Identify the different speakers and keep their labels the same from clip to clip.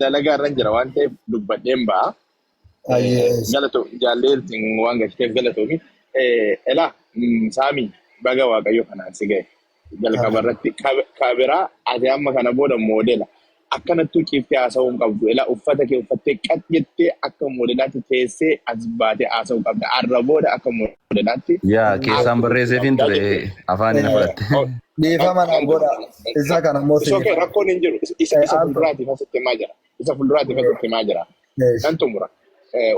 Speaker 1: dalagaa irra jira waan ta'eef dubbadheen ba'a. Galatu jaalleetiin waan gashiteef galatoomi. Elaa saamii baga waaqayyo kanaan si ga'e. Jalqaba irratti kaabiraa ati amma kana booda moodela. Akkanattuu ciiftee haasa'uu hin qabdu. Elaa uffata kee uffattee qat jettee akka moodelaatti teessee as baatee haasa'uu qabda. Arra booda akka moodelaatti.
Speaker 2: Yaa keessaan barreesseef hin ture afaan hin fudhatte.
Speaker 3: Dhiifama naan godha. Isa kana immoo
Speaker 1: Isokee rakkoon hin jiru. Isa fuulduraatiif asitti himaa jira. Isa fuulduraatiif asitti himaa jira. Nan xumura.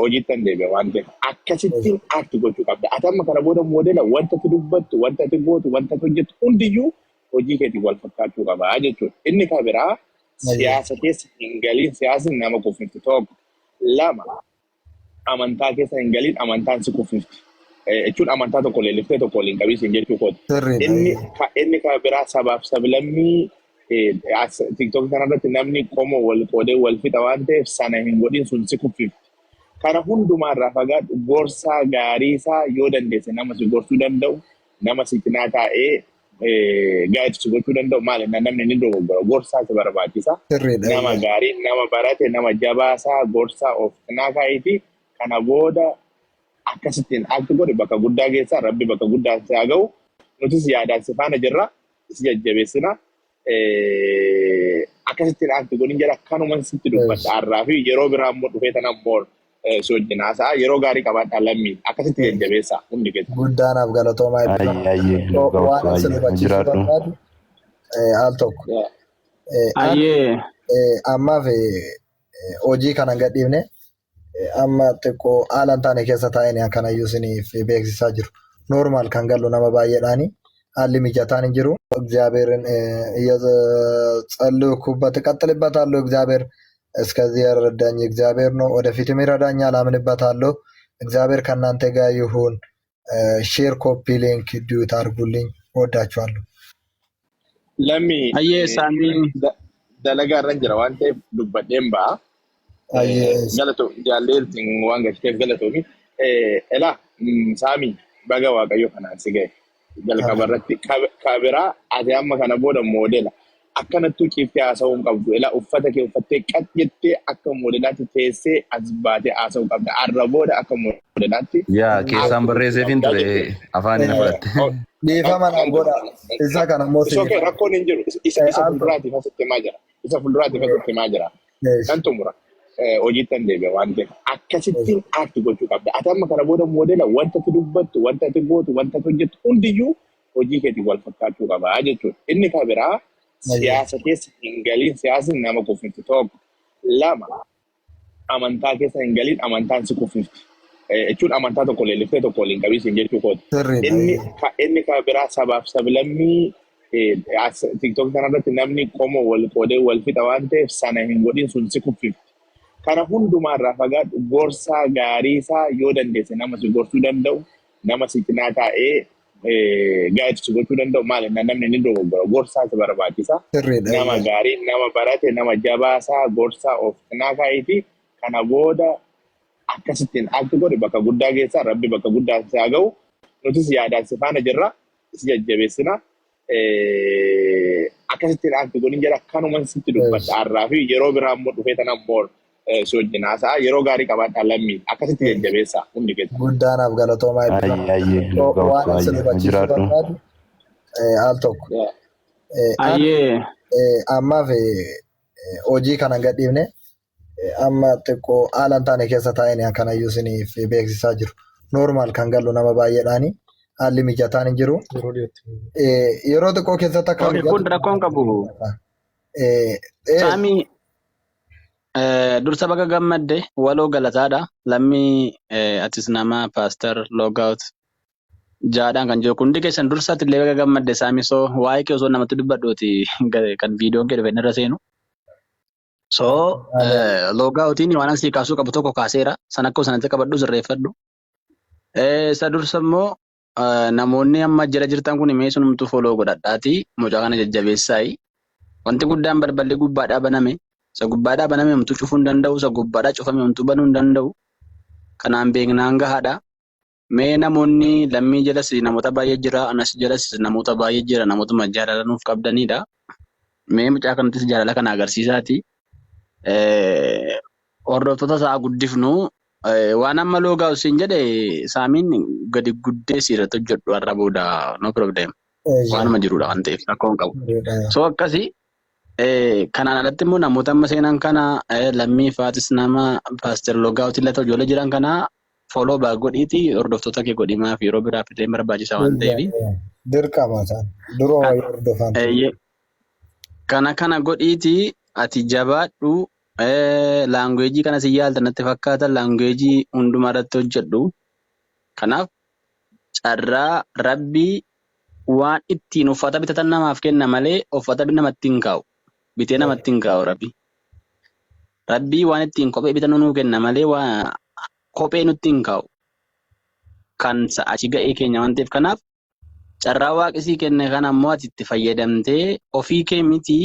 Speaker 1: Hojiittan deebi'a waan ta'eef akkasittiin aakti gochuu qabda. Ati amma kana booda moodela wanta ati dubbattu, wanta ati gootu, wanta ati hojjettu hundiyyuu hojii keetiin wal fakkaachuu qaba jechuudha. Inni kan biraa siyaasa keessa hin galiin siyaasni nama kuffifti tokko. Lama amantaa keessa hin galiin amantaan si kuffifti. Jechuun amantaa tokko leelliftee tokko waliin qabiisin jechuu kooti. Inni kan biraa sabaaf sablammii TikTok kanarratti namni qomoo wal qoodee wal fixa waan ta'eef sana hin godhin sun si kuffifti. Kana hundumaarraa fagaadhu gorsaa gaarii isaa yoo dandeesse nama si gorsuu danda'u, nama si cinaa taa'ee gaa'eetu si gochuu danda'u maali namni ni dogoggora gorsaa si barbaachisa. Nama gaarii, nama barate, nama jabaasaa gorsaa of cinaa kaa'eeti kana booda akkasittiin akti godhe bakka guddaa geessaa rabbi bakka guddaa si haa ga'u. Nutis yaadaan si faana jirra, si jajjabeessina. Akkasittiin akti godhin jedha kanuman sitti dubbadha har'aa fi yeroo biraa immoo dhufee tanaan boor. Si wajjin haasa'a yeroo gaarii qabaadhaa lammii akkasitti jajjabeessaa hundi keessa.
Speaker 3: Guddaanaaf galatoomaa waan isin hubachiisuu barbaadu al tokko. Ammaaf hojii kana gadhiifne amma xiqqoo haala hin taane keessa taa'anii akkanayyuu isiniif beeksisaa jiru. Noormaal kan gallu nama baay'eedhaani haalli mijataan hin jiru. እግዚአብሔርን እየጸለይኩበት እቀጥልበታለሁ እግዚአብሔር እስከዚህ ያረዳኝ እግዚአብሔር ነው። ወደፊትም ይረዳኛል አምንበታለሁ። እግዚአብሔር ከእናንተ ጋር ይሁን። ሼር ኮፒ ሊንክ ዲዩት አድርጉልኝ። ወዳችኋለሁ።
Speaker 1: ለሚ
Speaker 4: ሳሚ
Speaker 1: ደለጋ irra jira waan ta'eef dubbadheen ba'a. Galatu jaalleetiin waan gashiteef galatoomi. Elaa saamii baga waaqayyo kanaan si ga'e. Jalqaba irratti kaabiraa ati amma kana booda moodela. Akkanattuu ciiftee haasa'uu hin qabdu. Elaa uffata kee uffattee qat jettee akka moodelaatti teessee as baatee haasa'uu qabda. Arra booda akka moodelaatti.
Speaker 2: Yaa keessaan barreesseef hin ture afaan hin fudhatte.
Speaker 3: Dhiifama naan godha. Isa kana immoo
Speaker 1: Isokee rakkoon hin jiru. Isa fuulduraatiif asitti himaa jira. Isa fuulduraatiif asitti himaa jira. Nan xumura. Hojiittan deebi'a waan ta'eef akkasittiin aakti gochuu qabda. Ati amma kana booda moodela wanta ati dubbattu, wanta ati gootu, wanta ati hojjettu hundiyyuu hojii keetiin wal fakkaachuu qaba jechuudha. Inni kan biraa siyaasa keessa hin galiin siyaasni nama kuffifti tokko. Lama amantaa keessa hin galiin amantaan si kuffifti. Jechuun amantaa tokko leelliftee tokko waliin qabiisin jechuu kooti. Inni kan biraa sabaaf sablammii TikTok kanarratti namni qomoo wal qoodee wal fixa waan ta'eef sana hin godhin sun si kuffifti. Kana hundumaarraa fagaadhu gorsaa gaarii isaa yoo dandeesse nama si gorsuu danda'u, nama si cinaa taa'ee gaa'eetu si gochuu danda'u maali namni ni dogoggora gorsaa si barbaachisa. Nama gaarii, nama barate, nama jabaasaa gorsaa of cinaa kaa'eeti kana booda akkasittiin akti godhe bakka guddaa geessaa rabbi bakka guddaa si haa ga'u. Nutis yaadaan si faana jirra, si jajjabeessina. Akkasittiin akti godhin jedha kanuman sitti dubbadha har'aa fi yeroo biraa immoo dhufee tanaan boor. Si wajjin haasa'a yeroo gaarii qabaadhaa lammii akkasitti jajjabeessaa hundi keessa.
Speaker 3: Guddaanaaf galatoomaa waan isin hubachiisuu barbaadu al tokko. Ammaaf hojii kana gadhiifne amma xiqqoo haala hin taane keessa taa'anii akkanayyuu isiniif beeksisaa jiru. Noormaal kan gallu nama baay'eedhaani haalli mijataan hin jiru. Yeroo xiqqoo keessatti akka
Speaker 4: kun rakkoon qabu. Saamii dursa baga gammadde waloo galataadha. Lammii atis nama paaster loogaawut jaadhaan kan jiru hundi keessan dursatti illee baga gammadde saamii soo waa'ee kee osoo namatti dubbadhooti kan viidiyoon kee dhufe irra seenu. So loogaawutiin waan asii kaasuu qabu tokko kaaseera. San akka sanatti qabadhu sirreeffadhu. Isa dursa immoo namoonni amma jira jirtan kun mee sunumtuu foloo godhadhaati mucaa kana jajjabeessaayi. Wanti guddaan balballi gubbaadhaa baname. Isa gubbaadhaa baname homtuu cufuu hin danda'u. Isa gubbaadhaa cufame homtuu banuu hin danda'u. Kanaan beeknaan gahaadha. Mee namoonni lammii jalas namoota baay'ee jira. Anas jalas namoota baay'ee jira. Namootuma jaalala nuuf qabdanidha. Mee mucaa kanattis jaalala kana agarsiisaati. hordoftoota isaa guddifnu waan amma loogaa usin jedhe saamiin gadi guddee siirratti hojjedhu har'a booda no problem waanuma jirudha waan ta'eef akka hin qabu. So akkasii kanaan alatti immoo namoota amma seenan kana lammii faatis nama paaster loogaa utillata ijoollee jiran kana follow back godhiiti hordoftoota kee godhimaa fi yeroo biraaf illee barbaachisaa waan ta'eef.
Speaker 3: Dirqama isaan duroo hordofan.
Speaker 4: Kana godhiiti ati jabaadhu. Laanguweejii kana si yaalta natti fakkaata laanguweejii hundumaa irratti hojjedhu. Kanaaf carraa rabbii waan ittiin uffata bitatan namaaf kenna malee uffata namatti hin kaa'u. Bitee namatti hin kaa'u rabbii. Rabbii waan ittiin kophee bitan nuu kenna malee waan kophee nutti hin kaa'u. Kan sa'achi ga'ee keenya waan ta'eef kanaaf carraa waaqisii kenne kana ammoo ati itti fayyadamtee ofii kee miti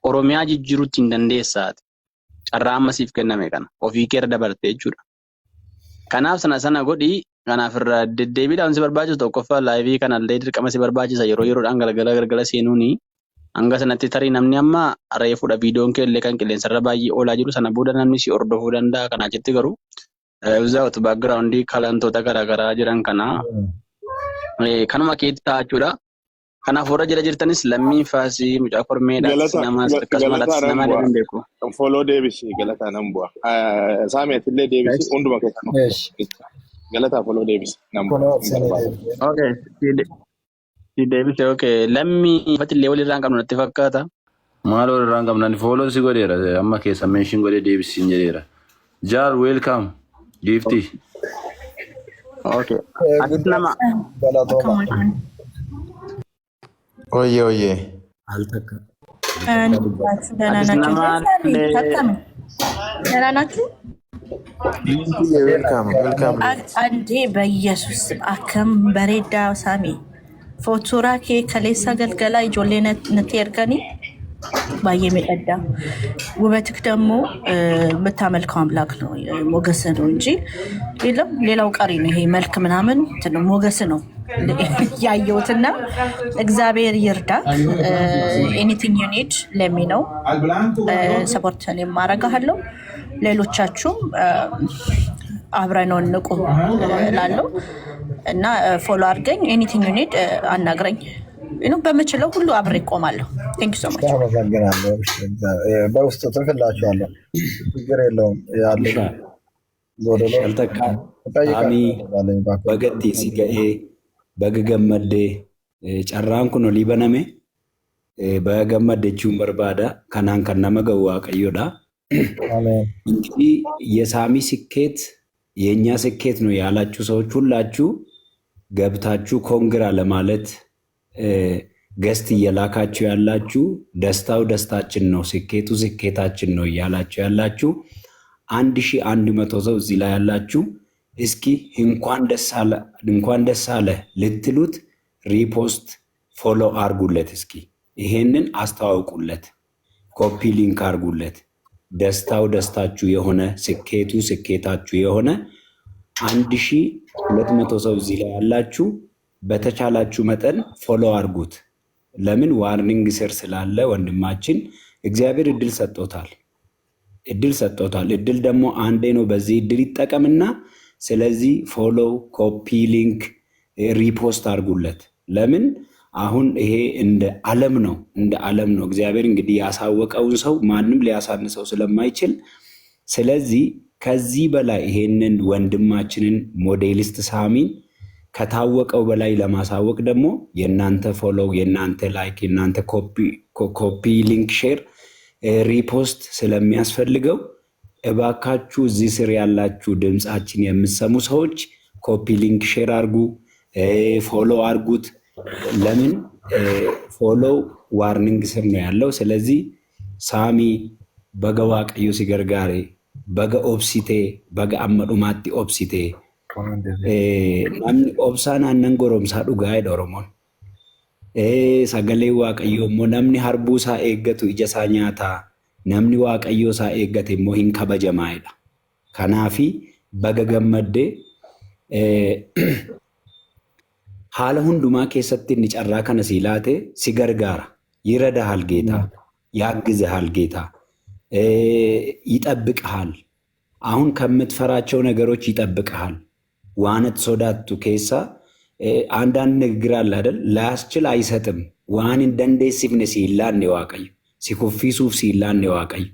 Speaker 4: Oromiyaa jijjiiruutti hin dandeessaati. Carraa ammasiif kenname kana ofii kee irra dabartee jechuudha. Kanaaf sana godhii kanaaf irra deddeebiidhaan si barbaachisu tokkoffaa laayivii kanallee dirqama si barbaachisa yeroo yeroodhaan galgala seenuuni hanga sanatti tarii namni amma reefuudha viidiyoon kee illee kan qilleensarra baay'ee oolaa jiru sana booda namni si hordofuu danda'a kanaa jetti garuu without backgroundii kalantoota garaagaraa jiran kana kanuma keetti ta'a jechuudha. Kanaaf warra jala jirtanis lammii faasii mucaa kormeedhaas namaas akkasumas nama dandeeku.
Speaker 1: Follow deebisi galataa nan bu'a. Saameet illee deebisi hunduma keessaa. Galataa follow deebisi nan bu'a.
Speaker 4: Okay. Si deebise okay. Lammii fatillee walirraan qabnu natti fakkaata.
Speaker 2: Maal walirraan qabnan follow si godheera amma keessa mention godhee deebisiin jedheera. Jaar welcome. Gifti.
Speaker 4: Okay. As nama.
Speaker 5: Oye.
Speaker 6: Altaka.
Speaker 5: Welcome.
Speaker 7: Andi በኢየሱስ አከም በሬዳ ሳሚ ፎቶራ ከ ከሌሳ ገልገላ ijoollee natti ergani baay'ee miidhagda ውበትክ ደግሞ የምታመልከው አምላክ ነው ሞገስ ነው እንጂ የለም ሌላው ቀሪ ነው ይሄ መልክ ምናምን ሞገስ ነው ያየውትና እግዚአብሔር ይርዳ anything you need let me know support እኔ ማረጋለሁ ሌሎቻችሁም አብረን እንቆም ላለው እና ፎሎ አድርገኝ anything you need አናግረኝ በመችለው ሁሉ አብሬ ቆማለሁ thank you so much
Speaker 3: አመሰግናለሁ በውስጥ ተፈላችኋለሁ ችግር የለውም ያለው ጎደሎ
Speaker 6: አልተካ አሚ በገቲ ሲገኤ በገገመደ ጨራን ኩኖ ሊበነሜ በገመደችውን በርባዳ ከናን ከነመ ገዋ ቀዮዳ እንግዲህ የሳሚ ስኬት የኛ ስኬት ነው ያላችሁ ሰዎች ሁላችሁ ገብታችሁ ኮንግራ ለማለት ገስት እየላካችሁ ያላችሁ ደስታው ደስታችን ነው ስኬቱ ስኬታችን ነው ያላችሁ ያላችሁ 1100 ሰው እዚህ ላይ ያላችሁ እስኪ እንኳን ደስ አለ ልትሉት ሪፖስት ፎሎ አርጉለት እስኪ ይሄንን አስተዋውቁለት ኮፒ ሊንክ አርጉለት ደስታው ደስታችሁ የሆነ ስኬቱ ስኬታችሁ የሆነ 1200 ሰው እዚህ ላይ ያላችሁ በተቻላችሁ መጠን ፎሎ አርጉት ለምን ዋርኒንግ ስር ስላለ ወንድማችን እግዚአብሔር እድል ሰጥቶታል እድል ደግሞ አንዴ ነው በዚህ እድል ይጠቀምና ስለዚህ ፎሎ ኮፒ ሊንክ ሪፖስት አርጉለት ለምን አሁን ይሄ እንደ ዓለም ነው እግዚአብሔር እንግዲህ ያሳወቀውን ሰው ማንም ሊያሳንሰው ስለማይችል ስለዚህ ከዚህ በላይ ይሄንን ወንድማችንን ሞዴሊስት ሳሚን ከታወቀው በላይ ለማሳወቅ ደግሞ የናንተ ፎሎ የናንተ ላይክ የናንተ ኮፒ ሊንክ ሼር ሪፖስት ስለሚያስፈልገው እባካችሁ እዚህ ስር ያላችሁ ድምጻችን የምትሰሙ ሰዎች ኮፒ ሊንክ ሼር አርጉ ፎሎ አርጉት ለምን ፎሎ ዋርኒንግ ስር ነው ያለው ስለዚህ ሳሚ በገዋ ቀዩ ሲገርጋሬ በገ ኦብሲቴ በገ አመዱማቲ ኦብሲቴ namni obsaan aannan goromsaa dhugaa oromoon sagalee waaqayyoo immoo namni harbuu isaa eeggatu ija isaa nyaataa namni waaqayyoo isaa eeggate immoo hin kabajamaa'edha kanaafi baga gammaddee haala hundumaa keessatti inni carraa kana si laate si gargaara yirada halgeetaa yaaggize halgeetaa ይጠብቅሃል። አሁን ከምትፈራቸው ነገሮች ይጠብቅሃል። ዋነት ሶዳቱ ኬሳ አንዳንድ ንግግር አለ አይደል? ላያስችል አይሰጥም። ዋን እንደንዴሲፍነ ሲላን ዋቀዩ ሲኩፊሱፍ ሲላን ዋቀዩ